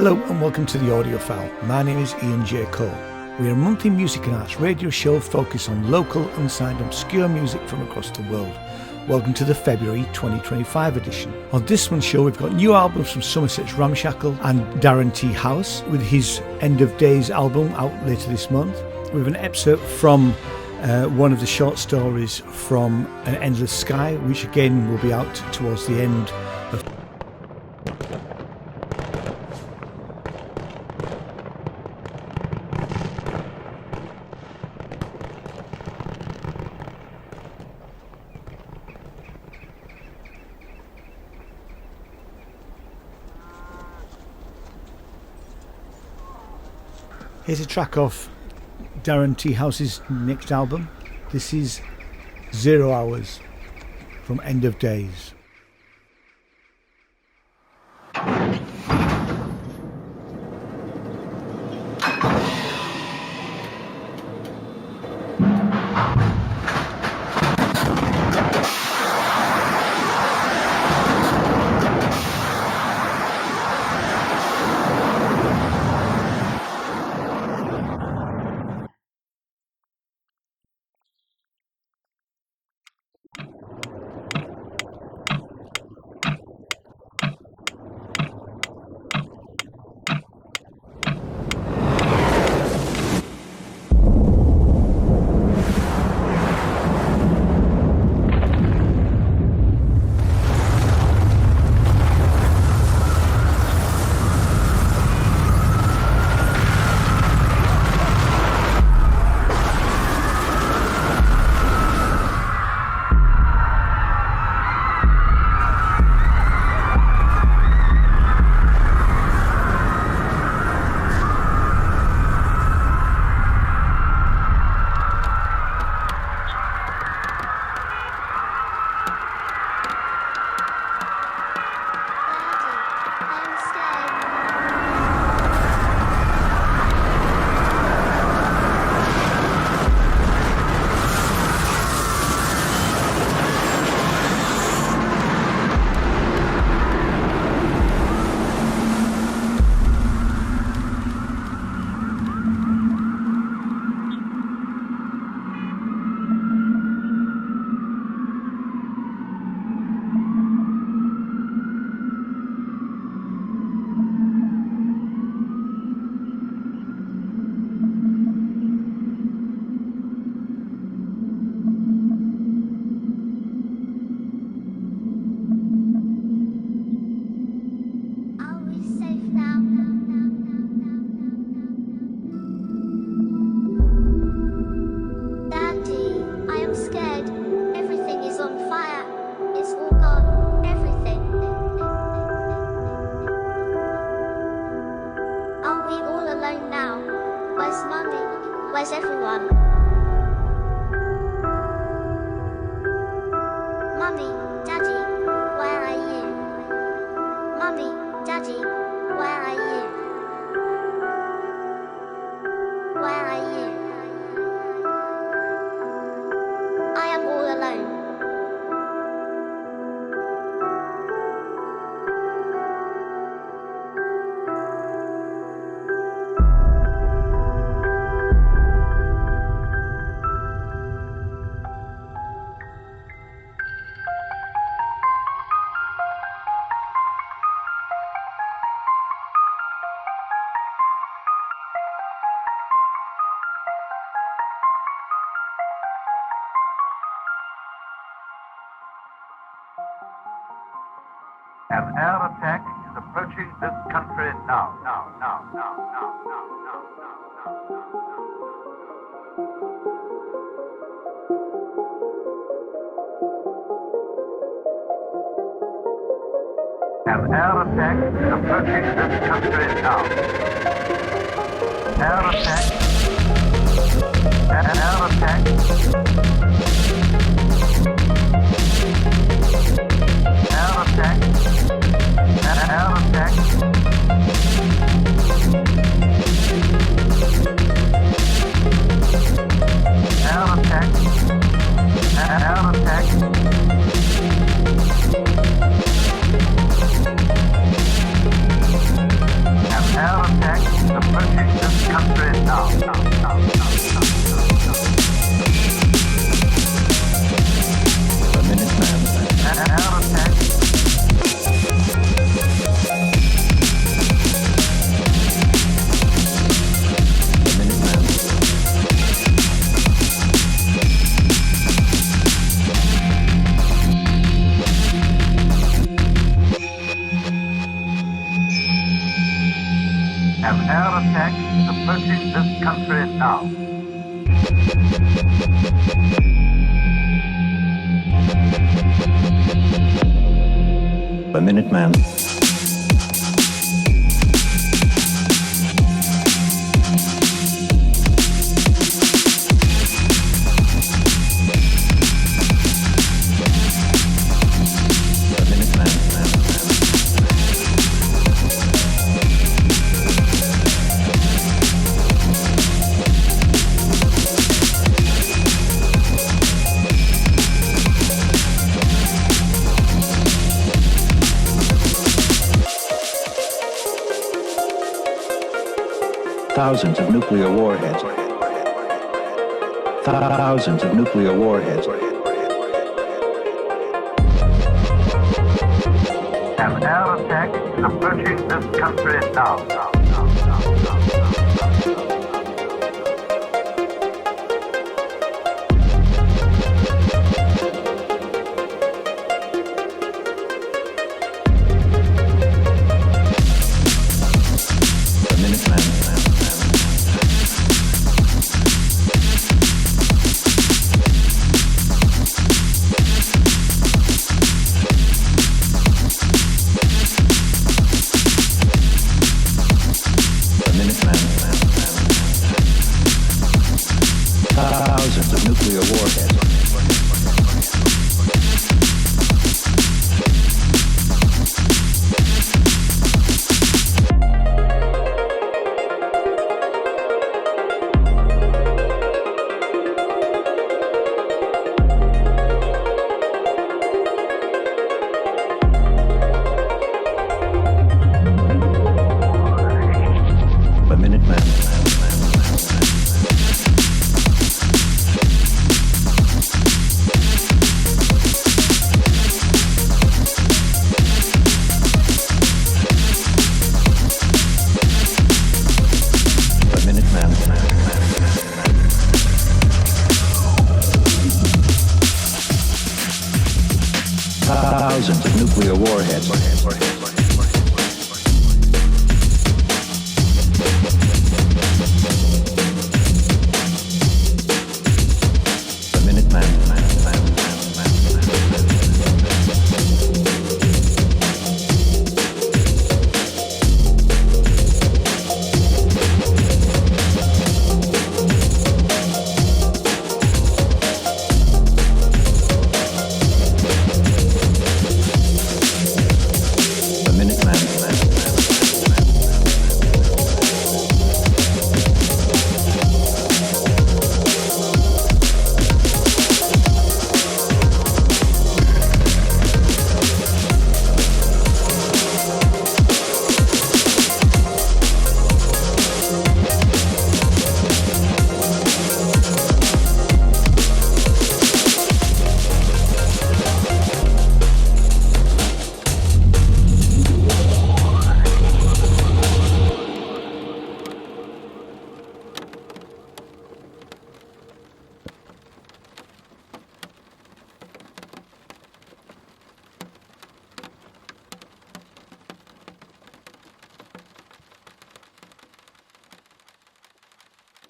Hello and welcome to the Audiophile. My name is Ian J. Cole. We are a monthly music and arts radio show focused on local, unsigned, obscure music from across the world. Welcome to the February 2025 edition. On this month's show we've got new albums from Somerset's Ramshackle and Daren T. Housse with his End of Days album out later this month. We have an excerpt from one of the short stories from An Endless Sky, which again will be out towards the end of Here's a track off Daren T. House's next album. This is 0 Hours from End of Days. An air attack is approaching this country now. An air attack is approaching this country now. Air attack. An air attack. Air attack. An air attack. Air attack. An air attack. An country now. The Minuteman. Thousands of nuclear warheads. Thousands of nuclear warheads. An air attack is approaching this country now. Thousands of nuclear warheads. The Minuteman. Thousands of nuclear warheads. The Minuteman.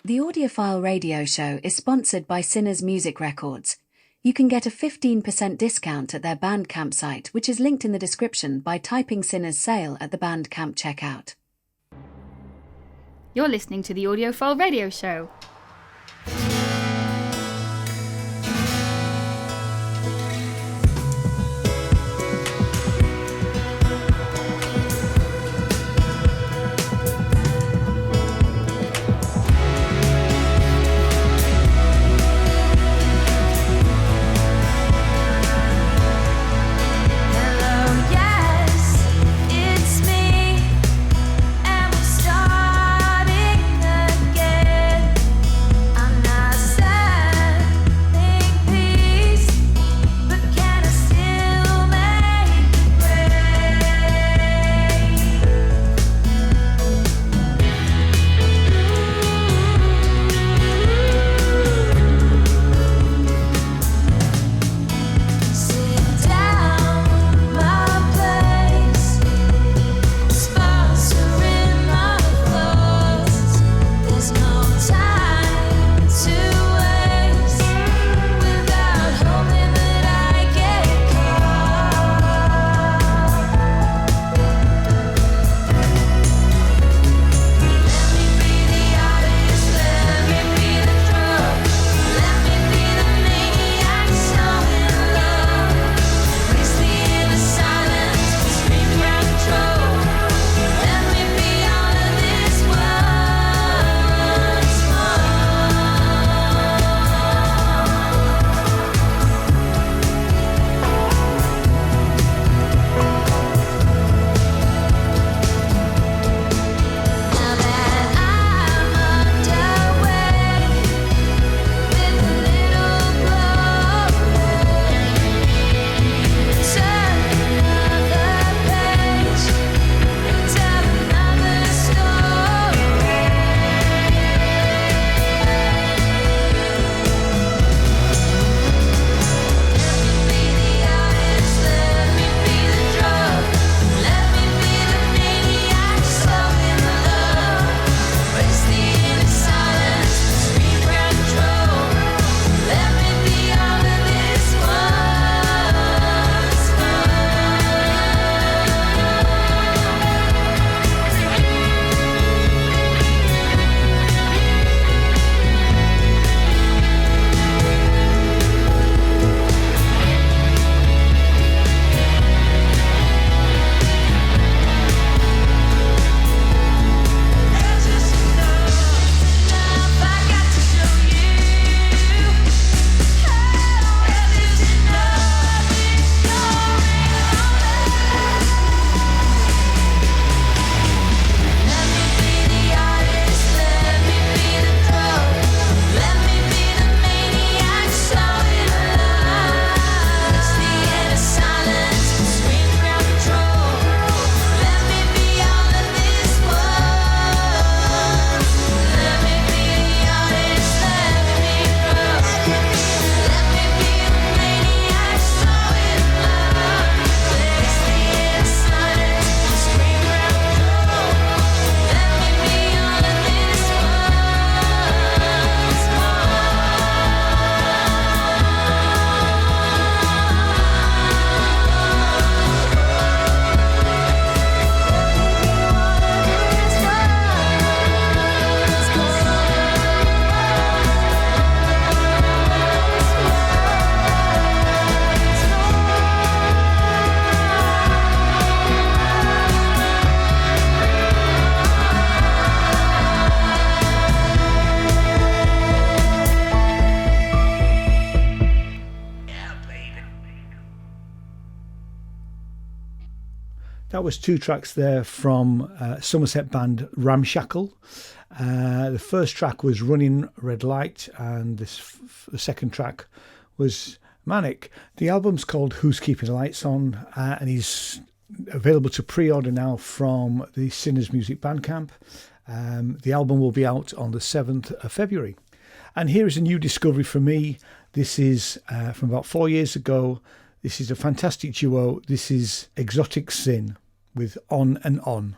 The Audiophile radio show is sponsored by Sinners Music Records. You can get a 15% discount at their Bandcamp site, which is linked in the description by typing Sinners Sale at the Bandcamp checkout. You're listening to the Audiophile radio show. Starting again. That was 2 tracks there from Somerset band Ramshackle. The first track was Running Red Light, and the second track was Maniac. The album's called Who's Keeping the Lights On, and he's available to pre-order now from the Sinners Music Bandcamp. The album will be out on the 7th of February. And here is a new discovery for me. This is from about 4 years ago. This is a fantastic duo. This is Exotic Sin with On and On.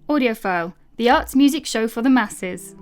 Audiophile, the arts music show for the masses.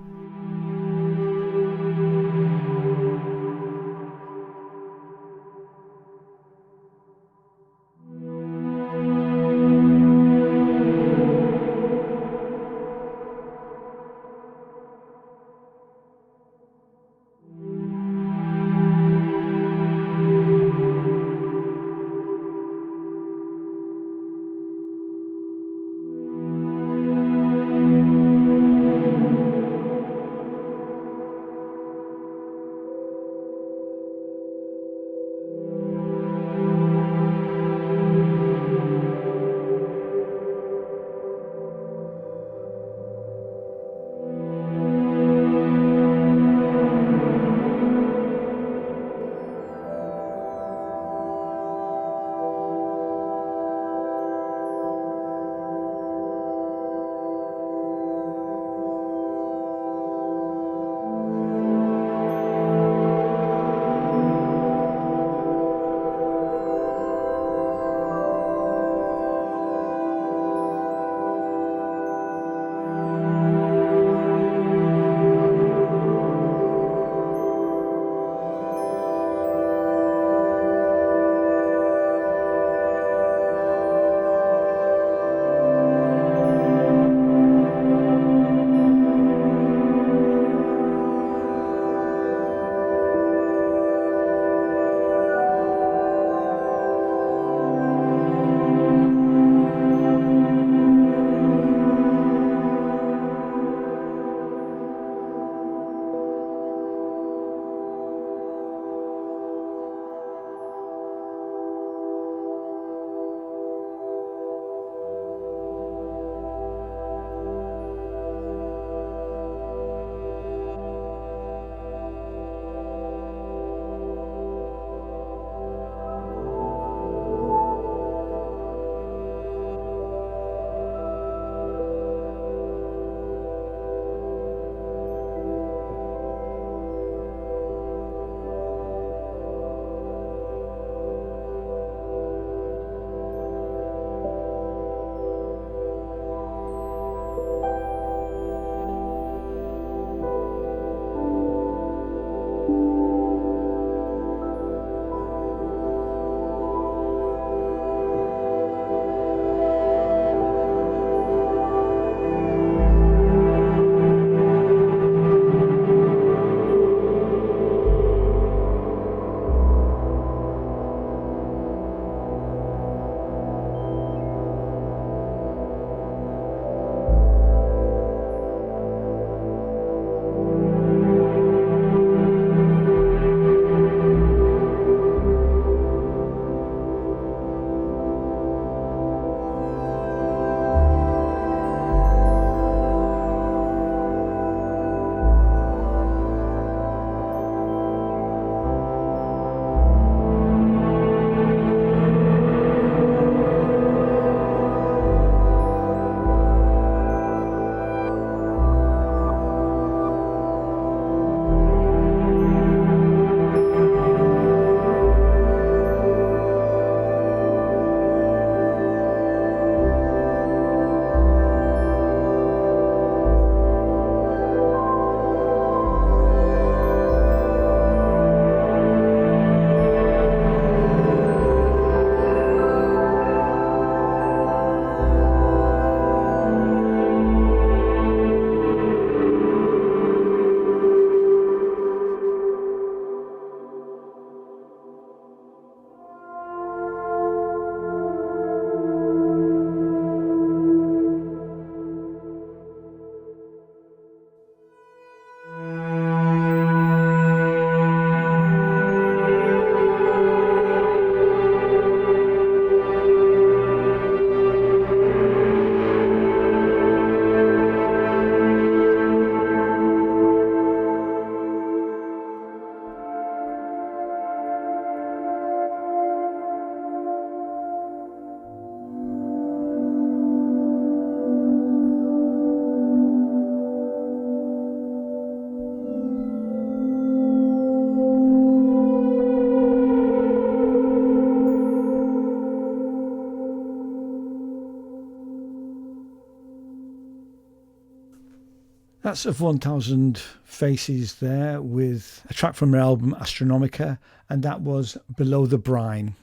That's of 1000 Faces there with a track from their album Astronomica, and that was Below the Brine.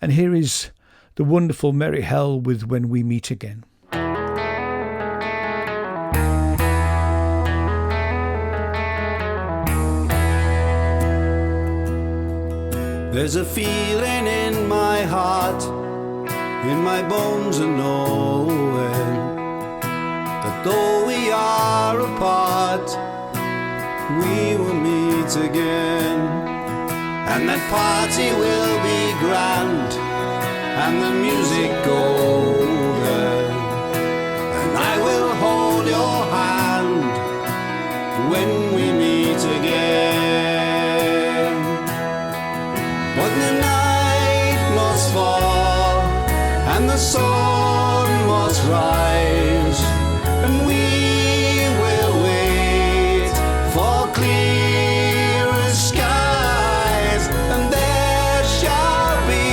And here is the wonderful Merry Hell with When We Meet Again. There's a feeling in my heart, in my bones and nowhere, that though we are apart, we will meet again. And that party will be grand, and the music golden, and I will hold your hand when we meet again. But the night must fall, and the sun must rise, and we will wait for clearer skies, and there shall be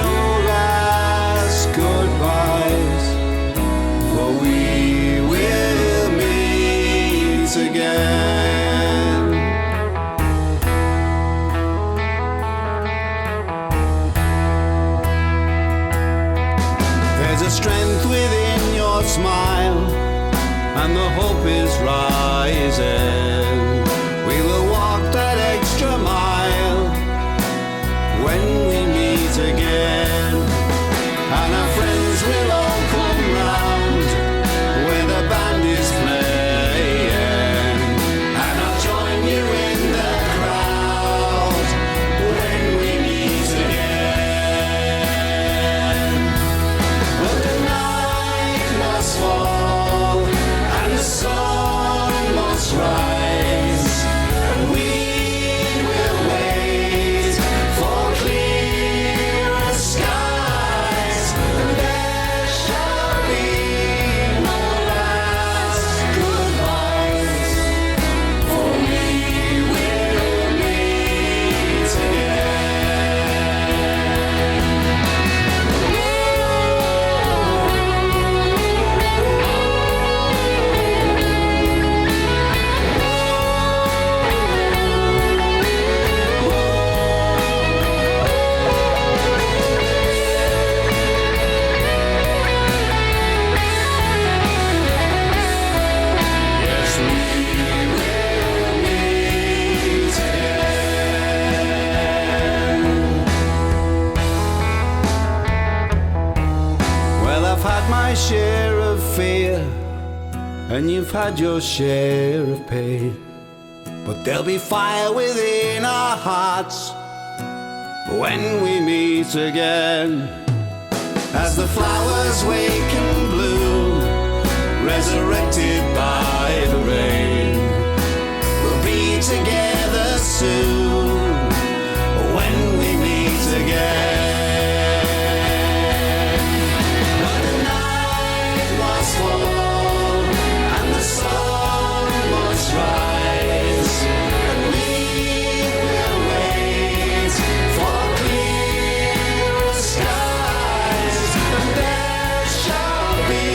no last goodbyes, for we will meet again. There's a strength within your smile, and the hope is rising. We will walk that extra mile when we meet again. And our friends will all come round where the band is playing, and I'll join you in the crowd when we meet again. But the night must fall, and the sun must rise, and we will wait for clearer skies, and there shall be no last goodbyes, for we will meet Yes, we will meet again. Well, I've had my share of fear, and you've had your share of pain, but there'll be fire within our hearts when we meet again. As the flowers wake and bloom, resurrected by the rain, we'll be together soon when we meet again. But the night must fall, and the sun must rise, and we will wait for clearer skies, and there shall be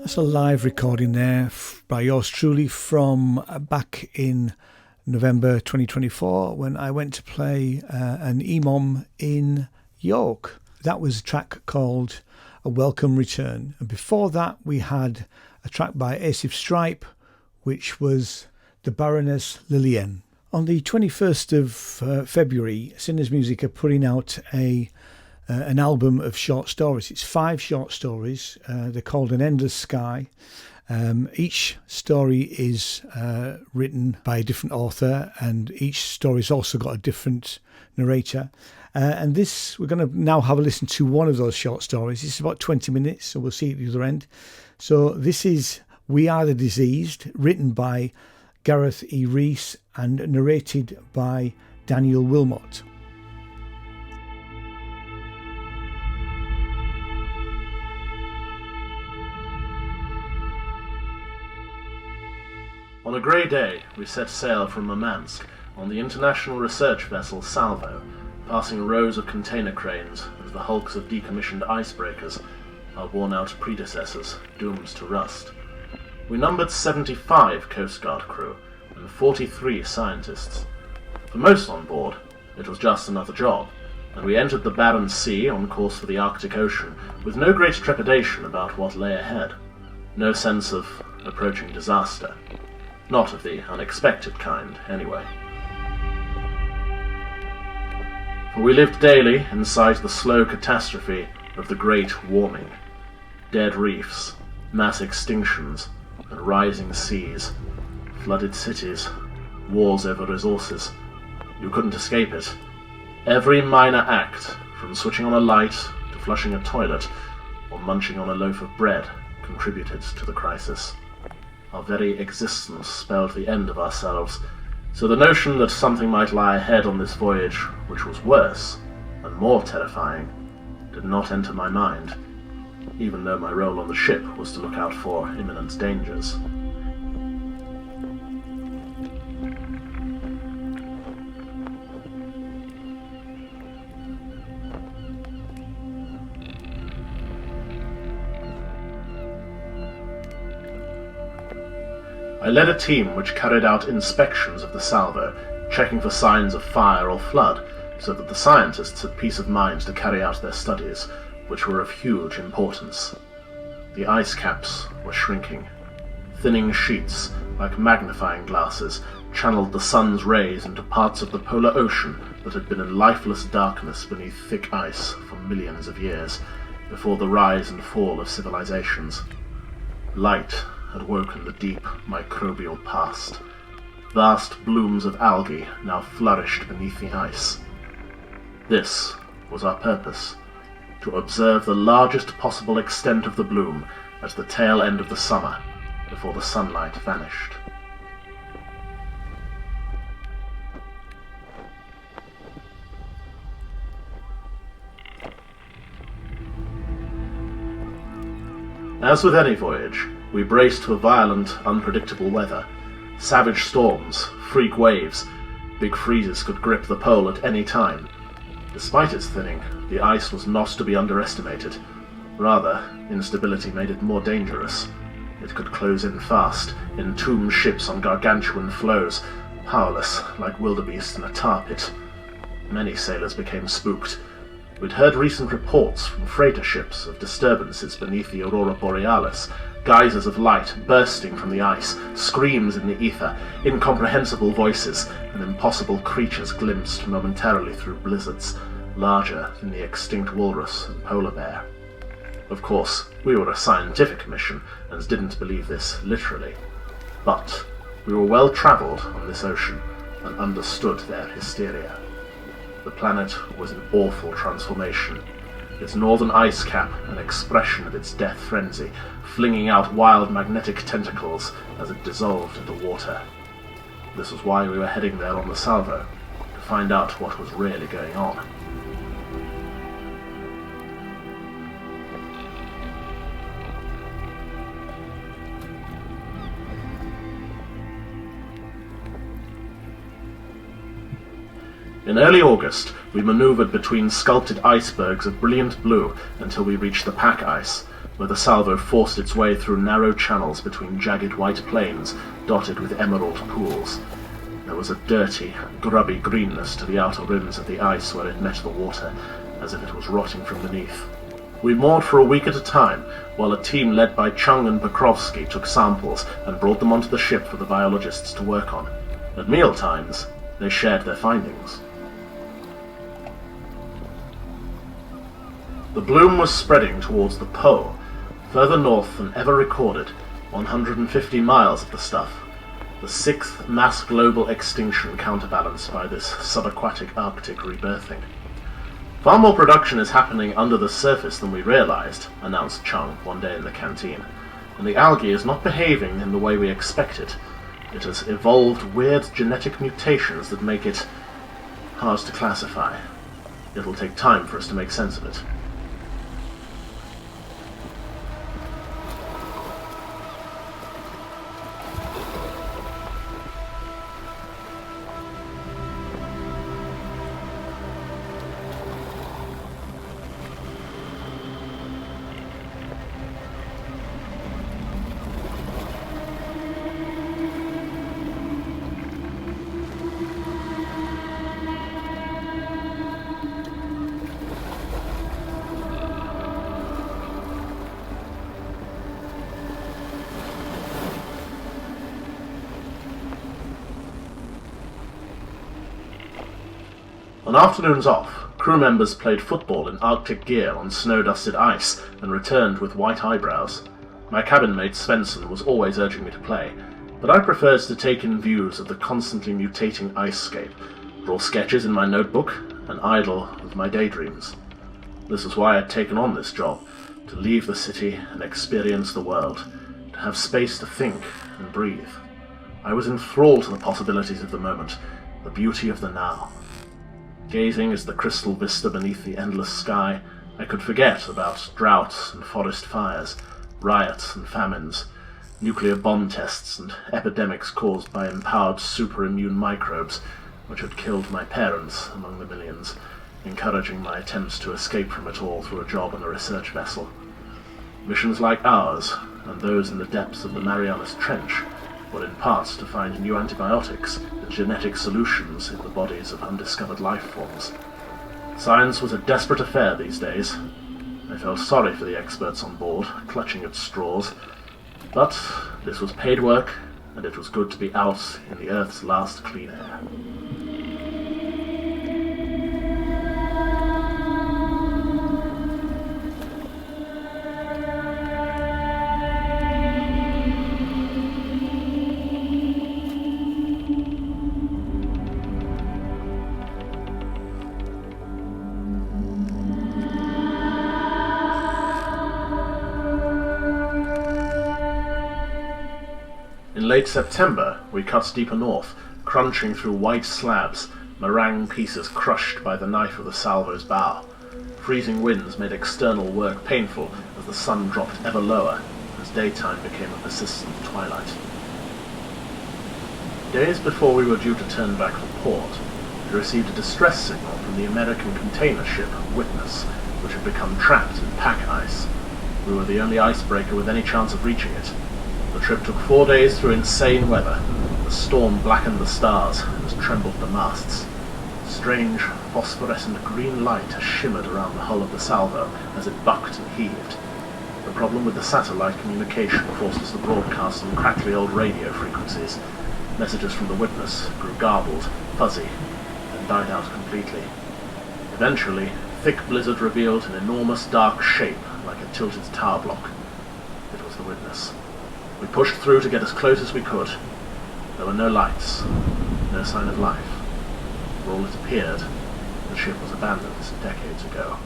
That's a live recording there by yours truly from back in November 2024 when I went to play an EMOM in York. That was a track called A Welcome Return. And before that we had a track by Acef Stipe, which was the Baroness Lillian. On the 21st of February, Sinners Music are putting out an album of short stories. It's 5 short stories. They're called An Endless Sky. Each story is written by a different author, and each story's also got a different narrator. And this, we're going to now have a listen to one of those short stories. It's about 20 minutes, so we'll see at the other end. So this is We Are the Diseased, written by Gareth E. Rees and narrated by Daniel Wilmot. On a grey day, we set sail from Murmansk on the international research vessel Salvo, passing rows of container cranes as the hulks of decommissioned icebreakers, our worn-out predecessors, doomed to rust. We numbered 75 Coast Guard crew and 43 scientists. For most on board, it was just another job, and we entered the barren sea on course for the Arctic Ocean with no great trepidation about what lay ahead, no sense of approaching disaster. Not of the unexpected kind, anyway. For we lived daily inside the slow catastrophe of the great warming. Dead reefs, mass extinctions, and rising seas, flooded cities, wars over resources. You couldn't escape it. Every minor act, from switching on a light to flushing a toilet or munching on a loaf of bread, contributed to the crisis. Our very existence spelled the end of ourselves, so the notion that something might lie ahead on this voyage, which was worse and more terrifying, did not enter my mind, even though my role on the ship was to look out for imminent dangers. I led a team which carried out inspections of the Salvo, checking for signs of fire or flood, so that the scientists had peace of mind to carry out their studies, which were of huge importance. The ice caps were shrinking. Thinning sheets, like magnifying glasses, channeled the sun's rays into parts of the polar ocean that had been in lifeless darkness beneath thick ice for millions of years, before the rise and fall of civilizations. Light had woken the deep microbial past. Vast blooms of algae now flourished beneath the ice. This was our purpose, to observe the largest possible extent of the bloom at the tail end of the summer, before the sunlight vanished. As with any voyage, we braced for violent, unpredictable weather. Savage storms, freak waves, big freezes could grip the pole at any time. Despite its thinning, the ice was not to be underestimated. Rather, instability made it more dangerous. It could close in fast, entomb ships on gargantuan floes, powerless like wildebeest in a tar pit. Many sailors became spooked. We'd heard recent reports from freighter ships of disturbances beneath the Aurora Borealis, geysers of light bursting from the ice, screams in the ether, incomprehensible voices, and impossible creatures glimpsed momentarily through blizzards, larger than the extinct walrus and polar bear. Of course, we were a scientific mission and didn't believe this literally, but we were well travelled on this ocean and understood their hysteria. The planet was in awful transformation, its northern ice cap an expression of its death frenzy, flinging out wild magnetic tentacles as it dissolved into water. This was why we were heading there on the salvo, to find out what was really going on. In early August, we manoeuvred between sculpted icebergs of brilliant blue until we reached the pack ice, where the salvo forced its way through narrow channels between jagged white plains dotted with emerald pools. There was a dirty, grubby greenness to the outer rims of the ice where it met the water, as if it was rotting from beneath. We moored for a week at a time, while a team led by Chung and Pokrovsky took samples and brought them onto the ship for the biologists to work on. At meal times, they shared their findings. The bloom was spreading towards the pole, further north than ever recorded, 150 miles of the stuff, the sixth mass global extinction counterbalanced by this subaquatic Arctic rebirthing. Far more production is happening under the surface than we realized, announced Chung one day in the canteen, and the algae is not behaving in the way we expected. It has evolved weird genetic mutations that make it hard to classify. It'll take time for us to make sense of it. On afternoons off, crew members played football in Arctic gear on snow-dusted ice and returned with white eyebrows. My cabin mate Svensson was always urging me to play, but I preferred to take in views of the constantly mutating icescape, draw sketches in my notebook, and idle with my daydreams. This was why I had taken on this job, to leave the city and experience the world, to have space to think and breathe. I was enthralled to the possibilities of the moment, the beauty of the now. Gazing as the crystal vista beneath the endless sky, I could forget about droughts and forest fires, riots and famines, nuclear bomb tests and epidemics caused by empowered superimmune microbes, which had killed my parents among the millions, encouraging my attempts to escape from it all through a job on a research vessel. Missions like ours, and those in the depths of the Marianas Trench, were in part to find new antibiotics and genetic solutions in the bodies of undiscovered life forms. Science was a desperate affair these days. I felt sorry for the experts on board, clutching at straws, but this was paid work, and it was good to be out in the Earth's last clean air. In late September, we cut deeper north, crunching through white slabs, meringue pieces crushed by the knife of the salvo's bow. Freezing winds made external work painful as the sun dropped ever lower, as daytime became a persistent twilight. Days before we were due to turn back for port, we received a distress signal from the American container ship Witness, which had become trapped in pack ice. We were the only icebreaker with any chance of reaching it. The trip took 4 days through insane weather. The storm blackened the stars and trembled the masts. Strange, phosphorescent green light shimmered around the hull of the salvo as it bucked and heaved. The problem with the satellite communication forced us to broadcast on crackly old radio frequencies. Messages from the Witness grew garbled, fuzzy, and died out completely. Eventually, thick blizzard revealed an enormous dark shape like a tilted tower block. It was the Witness. We pushed through to get as close as we could. There were no lights, no sign of life. For all it appeared, the ship was abandoned decades ago.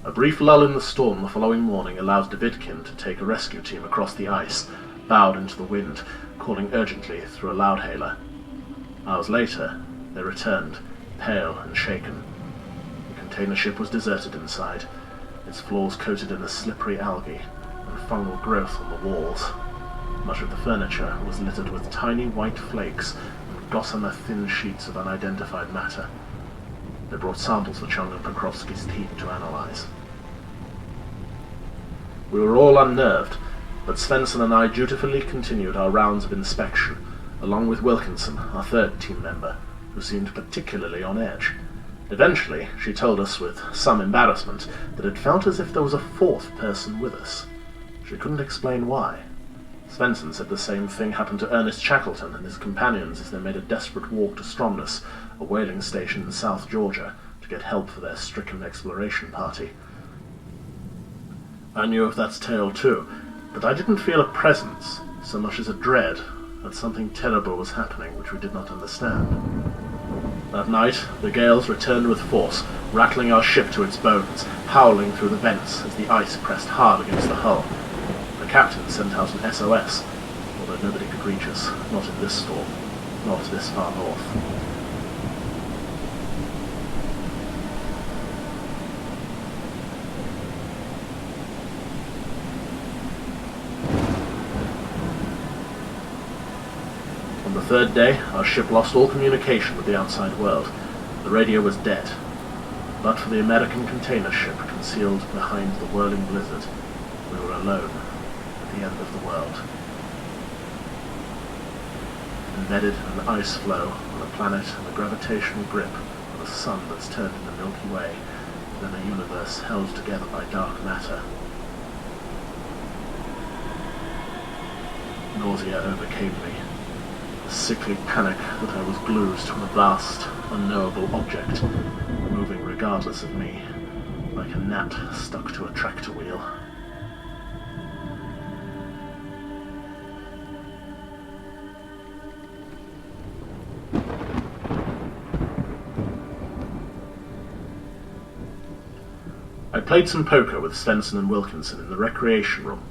A brief lull in the storm the following morning allowed Davidkin to take a rescue team across the ice, bowed into the wind, calling urgently through a loudhailer. Hours later, they returned, pale and shaken. The container ship was deserted inside, its floors coated in a slippery algae and fungal growth on the walls. Much of the furniture was littered with tiny white flakes and gossamer thin sheets of unidentified matter. They brought samples for Chung and Pokrovsky's team to analyze. We were all unnerved, but Svensson and I dutifully continued our rounds of inspection, along with Wilkinson, our third team member, who seemed particularly on edge. Eventually, she told us with some embarrassment that it felt as if there was a fourth person with us. She couldn't explain why. Svensson said the same thing happened to Ernest Shackleton and his companions as they made a desperate walk to Stromness, a whaling station in South Georgia, to get help for their stricken exploration party. I knew of that tale too, but I didn't feel a presence, so much as a dread that something terrible was happening which we did not understand. That night, the gales returned with force, rattling our ship to its bones, howling through the vents as the ice pressed hard against the hull. The captain sent out an SOS, although nobody could reach us, not in this storm, not this far north. On the third day, our ship lost all communication with the outside world. The radio was dead. But for the American container ship concealed behind the whirling blizzard, we were alone at the end of the world. Embedded in an ice floe on a planet in the gravitational grip of a sun that's turned in the Milky Way, and in a universe held together by dark matter. Nausea overcame me. A sickly panic that I was glued to a vast, unknowable object, moving regardless of me, like a gnat stuck to a tractor wheel. I played some poker with Svensson and Wilkinson in the recreation room,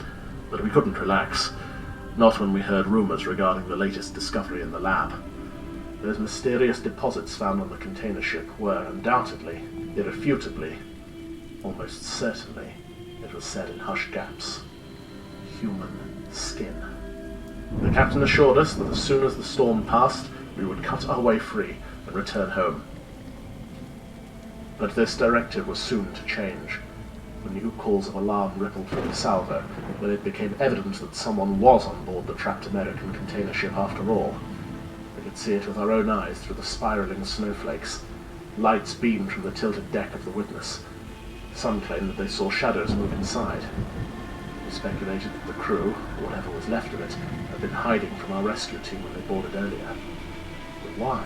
but we couldn't relax. Not when we heard rumours regarding the latest discovery in the lab. Those mysterious deposits found on the container ship were undoubtedly, irrefutably, almost certainly, it was said in hushed gasps, human skin. The captain assured us that as soon as the storm passed, we would cut our way free and return home. But this directive was soon to change. when new calls of alarm rippled through the salvo, when it became evident that someone was on board the trapped American container ship after all. We could see it with our own eyes through the spiraling snowflakes. Lights beamed from the tilted deck of the Witness. Some claimed that they saw shadows move inside. We speculated that the crew, or whatever was left of it, had been hiding from our rescue team when they boarded earlier. But why?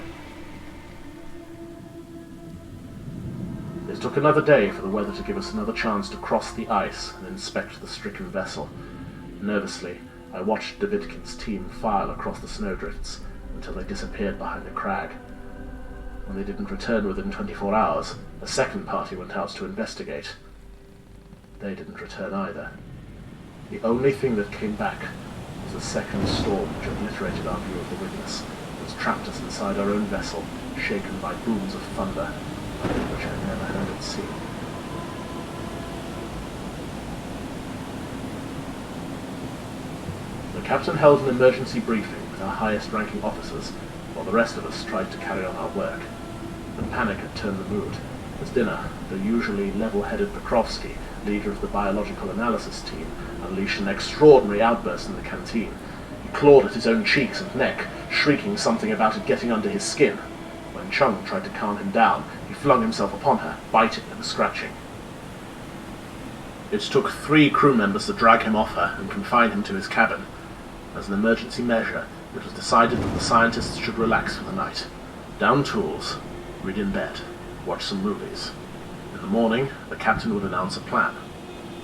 It took another day for the weather to give us another chance to cross the ice and inspect the stricken vessel. Nervously, I watched Davidkin's team file across the snowdrifts until they disappeared behind a crag. When they didn't return within 24 hours, a second party went out to investigate. They didn't return either. The only thing that came back was a second storm which obliterated our view of the Witness, which trapped us inside our own vessel, shaken by booms of thunder, which I had never heard at sea. The captain held an emergency briefing with our highest-ranking officers, while the rest of us tried to carry on our work. The panic had turned the mood. At dinner, the usually level-headed Pokrovsky, leader of the biological analysis team, unleashed an extraordinary outburst in the canteen. He clawed at his own cheeks and neck, shrieking something about it getting under his skin. When Chung tried to calm him down, he flung himself upon her, biting and scratching. It took 3 crew members to drag him off her and confine him to his cabin. As an emergency measure, it was decided that the scientists should relax for the night. Down tools, read in bed, watch some movies. In the morning, the captain would announce a plan.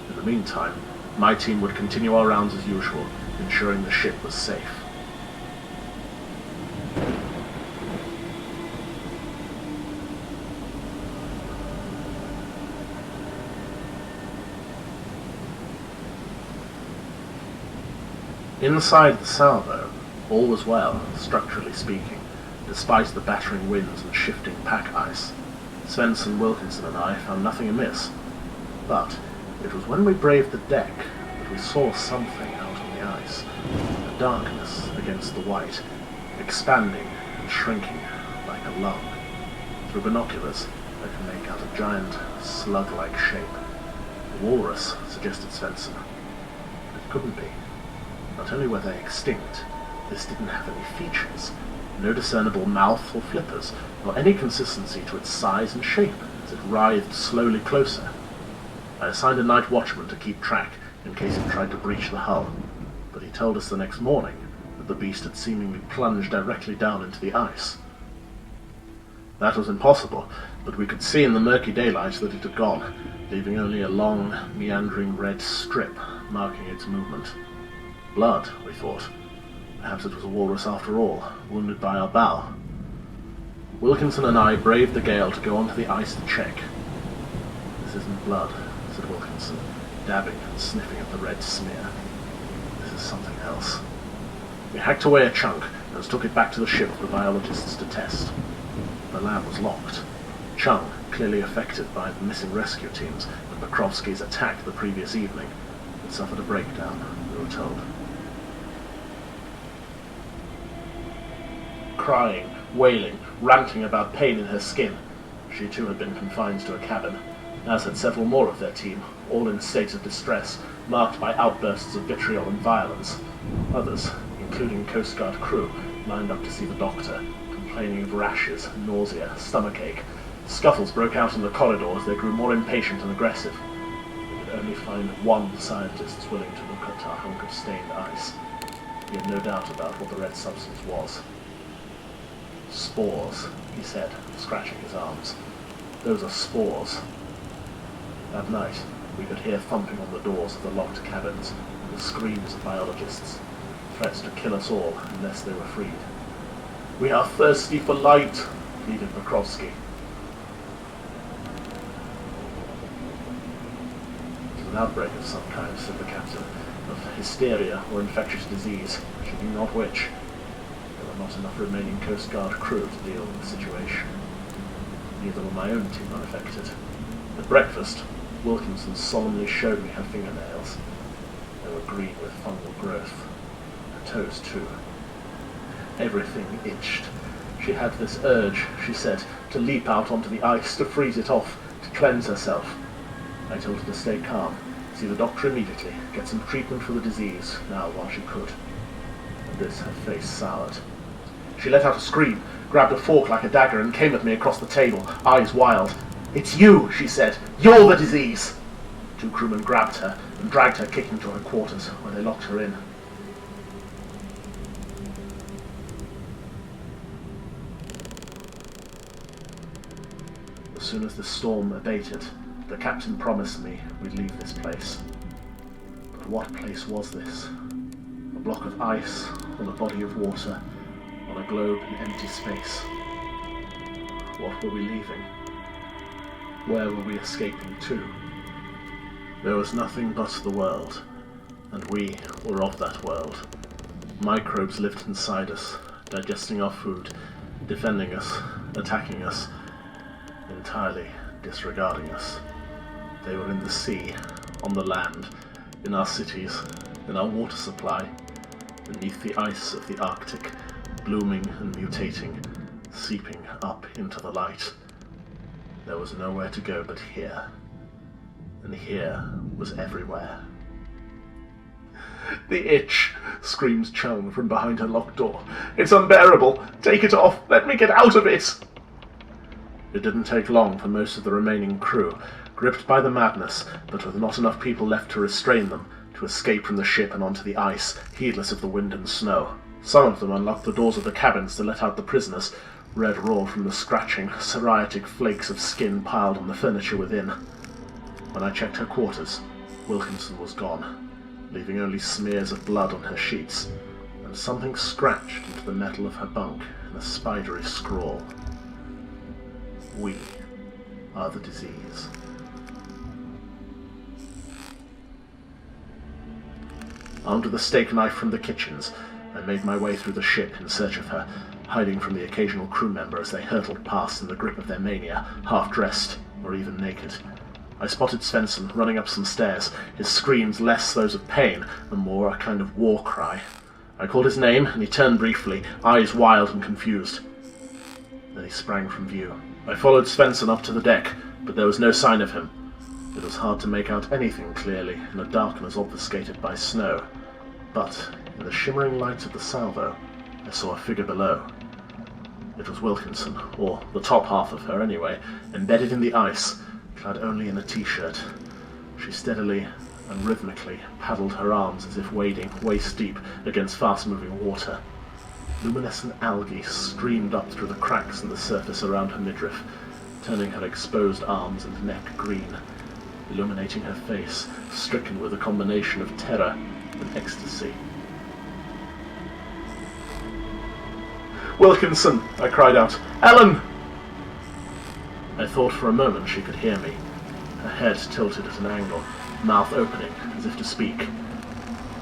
In the meantime, my team would continue our rounds as usual, ensuring the ship was safe. Inside the salvo, all was well, structurally speaking, despite the battering winds and shifting pack ice. Svensson, Wilkinson and I found nothing amiss. But it was when we braved the deck that we saw something out on the ice. A darkness against the white, expanding and shrinking like a lung. Through binoculars, I could make out a giant, slug-like shape. A walrus, suggested Svensson. But it couldn't be. Not only were they extinct, this didn't have any features. No discernible mouth or flippers, nor any consistency to its size and shape as it writhed slowly closer. I assigned a night watchman to keep track in case it tried to breach the hull, but he told us the next morning that the beast had seemingly plunged directly down into the ice. That was impossible, but we could see in the murky daylight that it had gone, leaving only a long, meandering red strip marking its movement. Blood, we thought. Perhaps it was a walrus after all, wounded by our bow. Wilkinson and I braved the gale to go onto the ice to check. This isn't blood, said Wilkinson, dabbing and sniffing at the red smear. This is something else. We hacked away a chunk and took it back to the ship for the biologists to test. The lab was locked. Chung, clearly affected by the missing rescue teams and Pokrovsky's attack the previous evening, had suffered a breakdown, we were told. Crying, wailing, ranting about pain in her skin. She too had been confined to a cabin, as had several more of their team, all in states of distress, marked by outbursts of vitriol and violence. Others, including Coast Guard crew, lined up to see the doctor, complaining of rashes, nausea, stomachache. Scuffles broke out in the corridor as they grew more impatient and aggressive. We could only find one scientist willing to look at our hunk of stained ice. He had no doubt about what the red substance was. Spores, he said, scratching his arms. Those are spores. That night, we could hear thumping on the doors of the locked cabins and the screams of biologists, threats to kill us all unless they were freed. "We are thirsty for light," pleaded Pokrovsky. It was an outbreak of some kind, said the captain, of hysteria or infectious disease, she knew not which. There were not enough remaining Coast Guard crew to deal with the situation. Neither were my own team unaffected. At breakfast, Wilkinson solemnly showed me her fingernails. They were green with fungal growth. Her toes, too. Everything itched. She had this urge, she said, to leap out onto the ice, to freeze it off, to cleanse herself. I told her to stay calm, see the doctor immediately, get some treatment for the disease, now while she could. At this, her face soured. She let out a scream, grabbed a fork like a dagger, and came at me across the table, eyes wild. "It's you," she said. "You're the disease!" 2 crewmen grabbed her and dragged her kicking to her quarters, where they locked her in. As soon as the storm abated, the captain promised me we'd leave this place. But what place was this? A block of ice on a body of water, on a globe in empty space. What were we leaving? Where were we escaping to? There was nothing but the world, and we were of that world. Microbes lived inside us, digesting our food, defending us, attacking us, entirely disregarding us. They were in the sea, on the land, in our cities, in our water supply, beneath the ice of the Arctic, blooming and mutating, seeping up into the light. There was nowhere to go but here, and here was everywhere. "The itch!" screams Chung from behind her locked door. "It's unbearable! Take it off! Let me get out of it!" It didn't take long for most of the remaining crew, gripped by the madness, but with not enough people left to restrain them, to escape from the ship and onto the ice, heedless of the wind and snow. Some of them unlocked the doors of the cabins to let out the prisoners, red raw from the scratching, psoriatic flakes of skin piled on the furniture within. When I checked her quarters, Wilkinson was gone, leaving only smears of blood on her sheets, and something scratched into the metal of her bunk in a spidery scrawl. "We are the disease." Armed with a steak knife from the kitchens, I made my way through the ship in search of her, hiding from the occasional crew member as they hurtled past in the grip of their mania, half-dressed or even naked. I spotted Svensson running up some stairs, his screams less those of pain and more a kind of war cry. I called his name, and he turned briefly, eyes wild and confused. Then he sprang from view. I followed Svensson up to the deck, but there was no sign of him. It was hard to make out anything clearly in a darkness obfuscated by snow, but in the shimmering lights of the salvo, I saw a figure below. It was Wilkinson, or the top half of her anyway, embedded in the ice, clad only in a t-shirt. She steadily and rhythmically paddled her arms as if wading waist-deep against fast-moving water. Luminescent algae streamed up through the cracks in the surface around her midriff, turning her exposed arms and neck green, illuminating her face, stricken with a combination of terror and ecstasy. "Wilkinson!" I cried out. "Ellen!" I thought for a moment she could hear me, her head tilted at an angle, mouth opening as if to speak.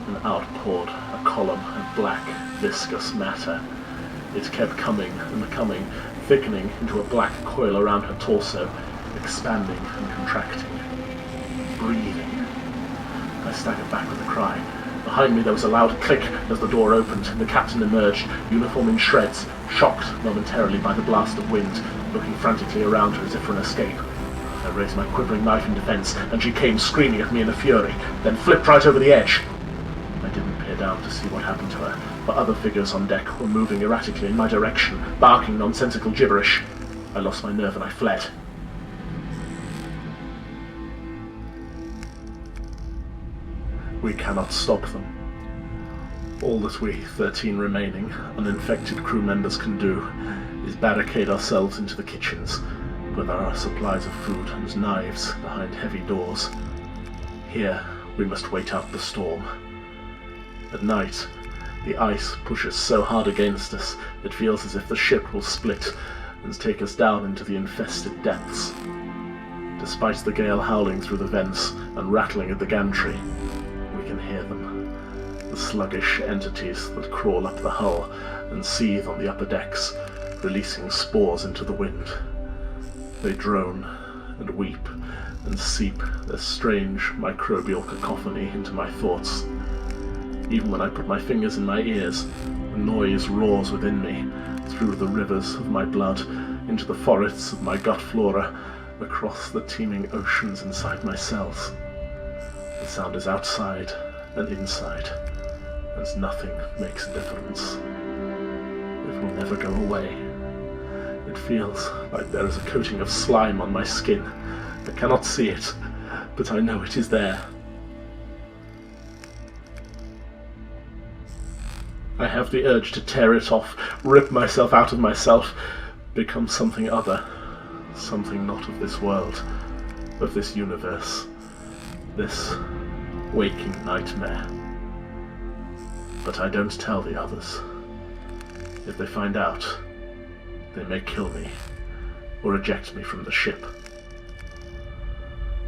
And out poured a column of black, viscous matter. It kept coming and coming, thickening into a black coil around her torso, expanding and contracting. Breathing. I staggered back with a cry. Behind me there was a loud click as the door opened and the captain emerged, uniform in shreds, shocked momentarily by the blast of wind, looking frantically around her as if for an escape. I raised my quivering knife in defense, and she came screaming at me in a fury, then flipped right over the edge. I didn't peer down to see what happened to her, but other figures on deck were moving erratically in my direction, barking nonsensical gibberish. I lost my nerve and I fled. We cannot stop them. All that we, 13 remaining, uninfected crew members can do is barricade ourselves into the kitchens, with our supplies of food and knives behind heavy doors. Here, we must wait out the storm. At night, the ice pushes so hard against us, it feels as if the ship will split and take us down into the infested depths. Despite the gale howling through the vents and rattling at the gantry, we can hear them. The sluggish entities that crawl up the hull and seethe on the upper decks, releasing spores into the wind. They drone and weep and seep their strange microbial cacophony into my thoughts. Even when I put my fingers in my ears, the noise roars within me, through the rivers of my blood, into the forests of my gut flora, across the teeming oceans inside my cells. The sound is outside and inside, and nothing makes a difference. It will never go away. It feels like there is a coating of slime on my skin. I cannot see it, but I know it is there. I have the urge to tear it off, rip myself out of myself, become something other, something not of this world, of this universe, this waking nightmare. But I don't tell the others. If they find out, they may kill me, or eject me from the ship.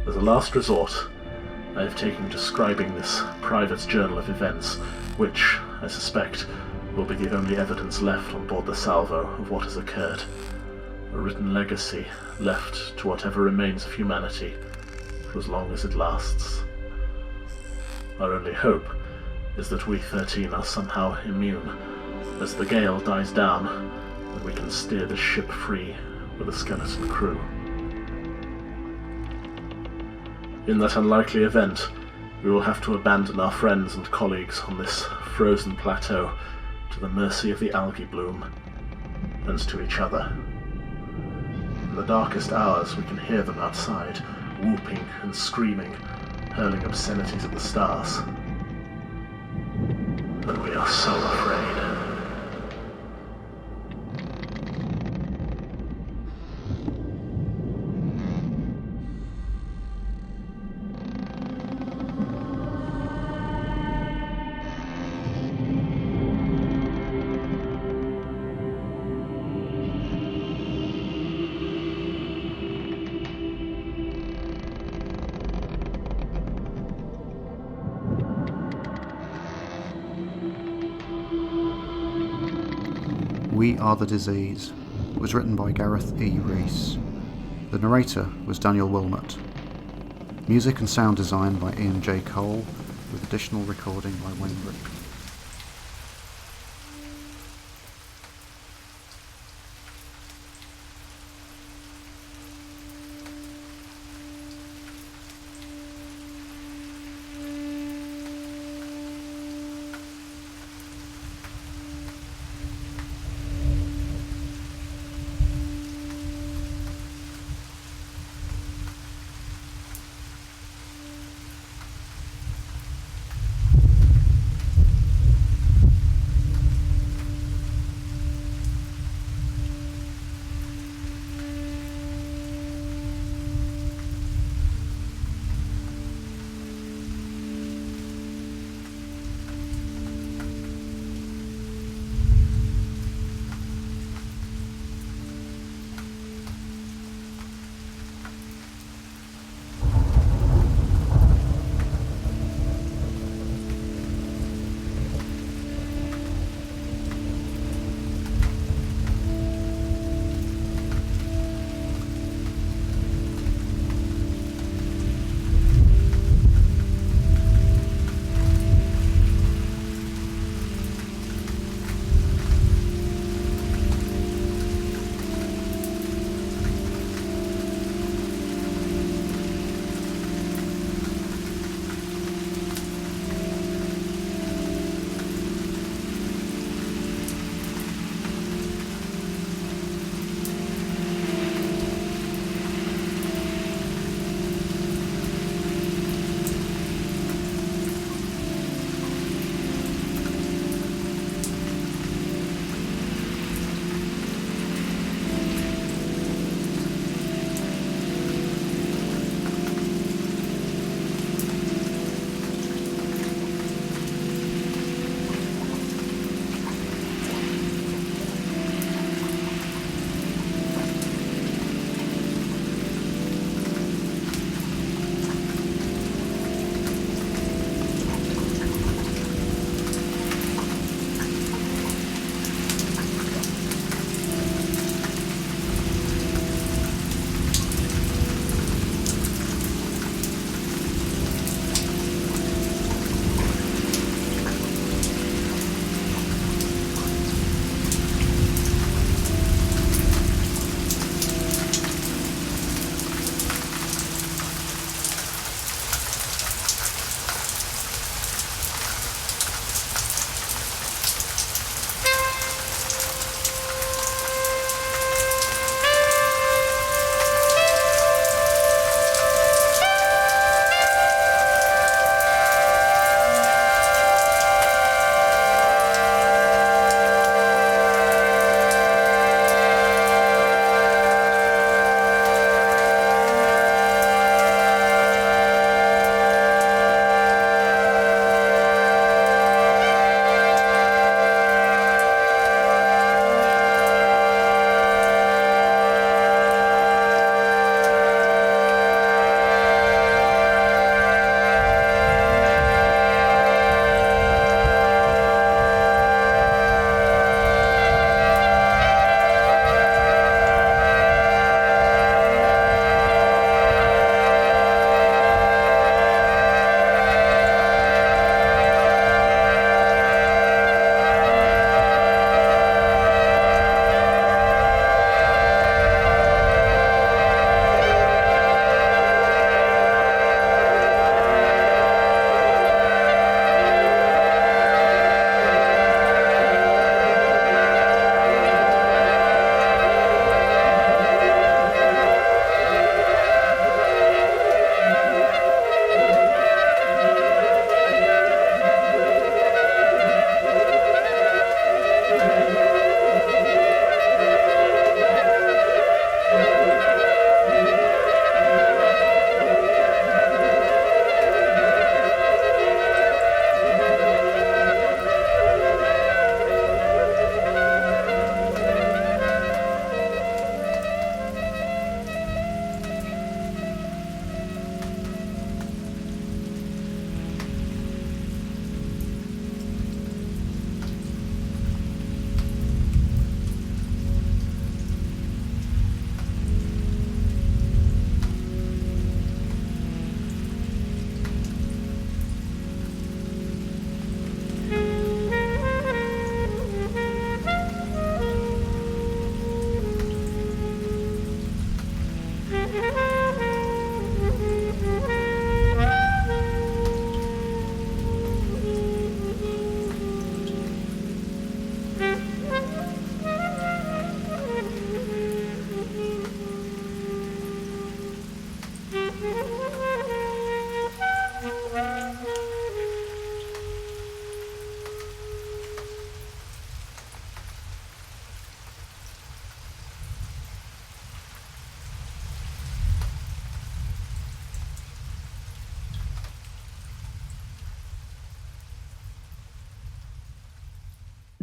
As a last resort, I have taken to scribing this private journal of events, which, I suspect, will be the only evidence left on board the Salvo of what has occurred. A written legacy left to whatever remains of humanity, for as long as it lasts. Our only hope is that we 13 are somehow immune, as the gale dies down, and we can steer the ship free with a skeleton crew. In that unlikely event, we will have to abandon our friends and colleagues on this frozen plateau to the mercy of the algae bloom, and to each other. In the darkest hours we can hear them outside, whooping and screaming, hurling obscenities at the stars. And we are so afraid. We Are the Disease was written by Gareth E. Rees. The narrator was Daniel Wilmot. Music and sound design by Ian J. Cole, with additional recording by Wayne Brick.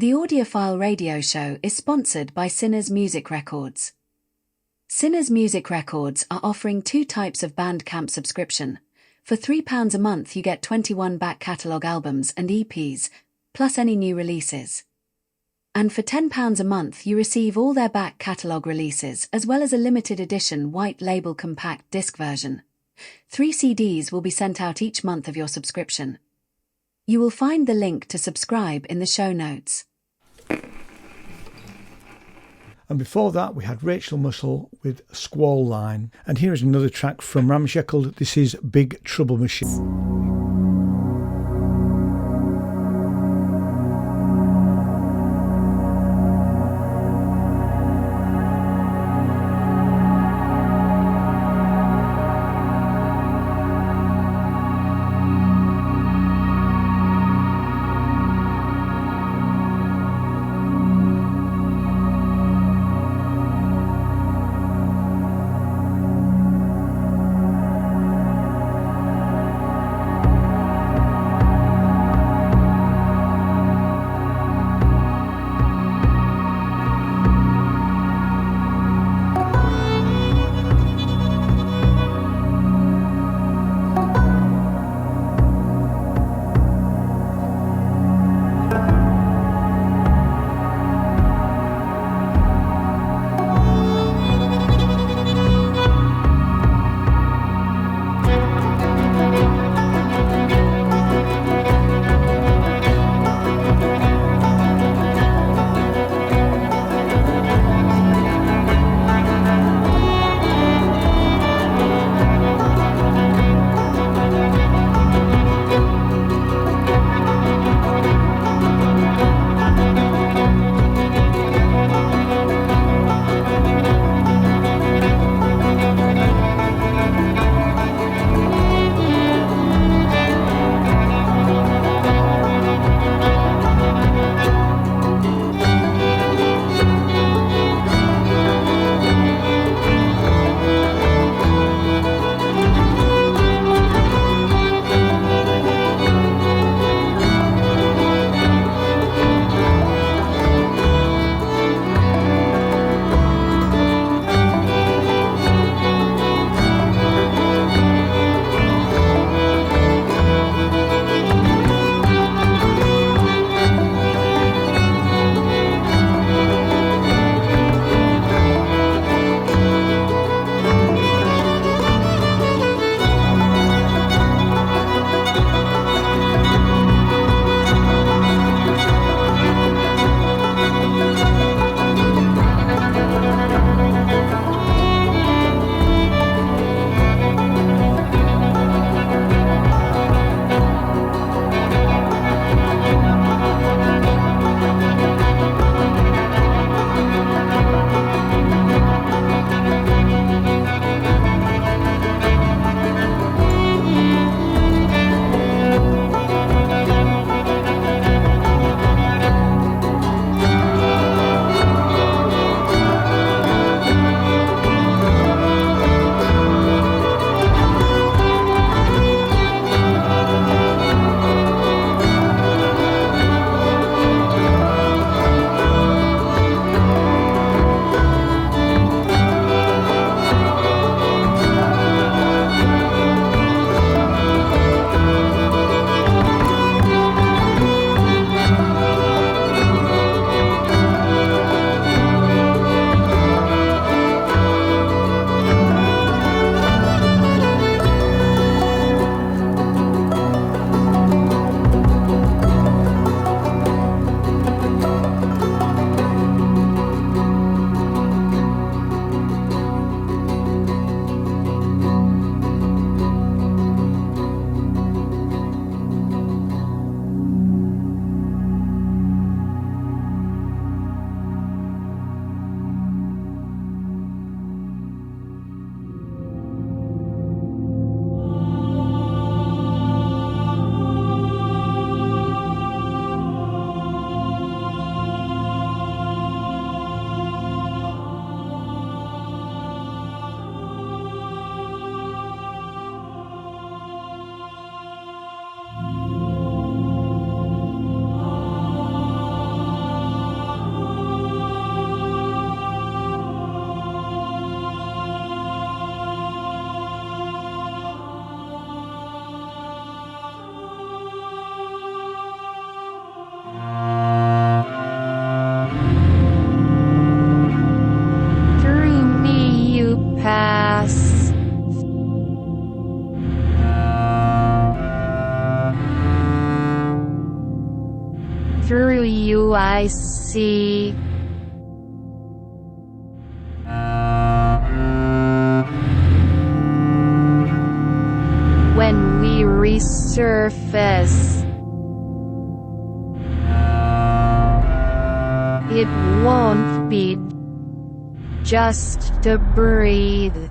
The Audiophile radio show is sponsored by Sinners Music Records. Sinners Music Records are offering 2 types of Bandcamp subscription. For £3 a month you get 21 back catalogue albums and EPs, plus any new releases. And for £10 a month you receive all their back catalogue releases as well as a limited edition white label compact disc version. 3 CDs will be sent out each month of your subscription. You will find the link to subscribe in the show notes. And before that we had Rachel Muscle with Squall Line. And here is another track from Ramshackle. This is Big Trouble Machine. I see. When we resurface, it won't be just to breathe.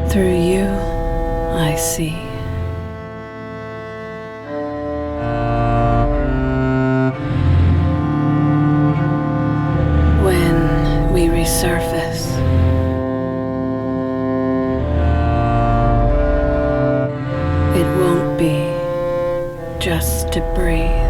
Through you, I see. When we resurface, it won't be just to breathe.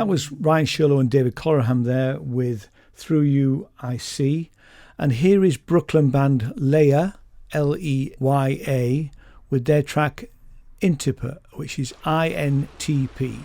That was Ryan Shirlow and David Collerham there with Through You I See. And here is Brooklyn band Leya, Leya, with their track Intipe, which is INTP.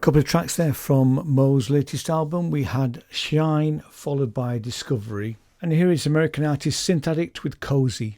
couple of tracks there from Mo's latest album. We had Shine, followed by Discovery. And here is American artist Synth Addict with Cozy.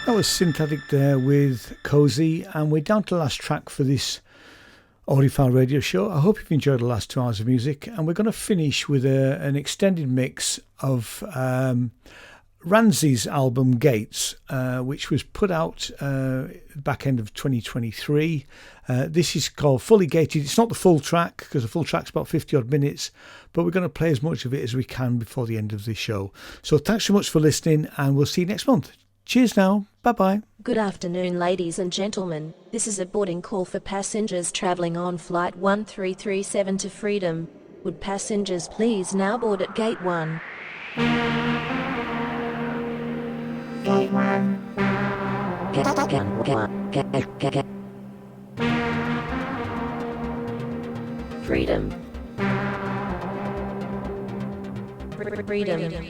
That was Synthetic there with Cozy, and we're down to the last track for this Audiophile Radio Show. I hope you've enjoyed the last 2 hours of music, and we're going to finish with an extended mix of Ranzi's album Gates, which was put out back end of 2023. This is called Fully Gated. It's not the full track, because the full track's about 50 odd minutes, but we're going to play as much of it as we can before the end of the show. So thanks so much for listening, and we'll see you next month. Cheers now. Bye-bye. Good afternoon, ladies and gentlemen. This is a boarding call for passengers travelling on Flight 1337 to Freedom. Would passengers please now board at Gate 1? Gate 1. Freedom. Freedom. Freedom.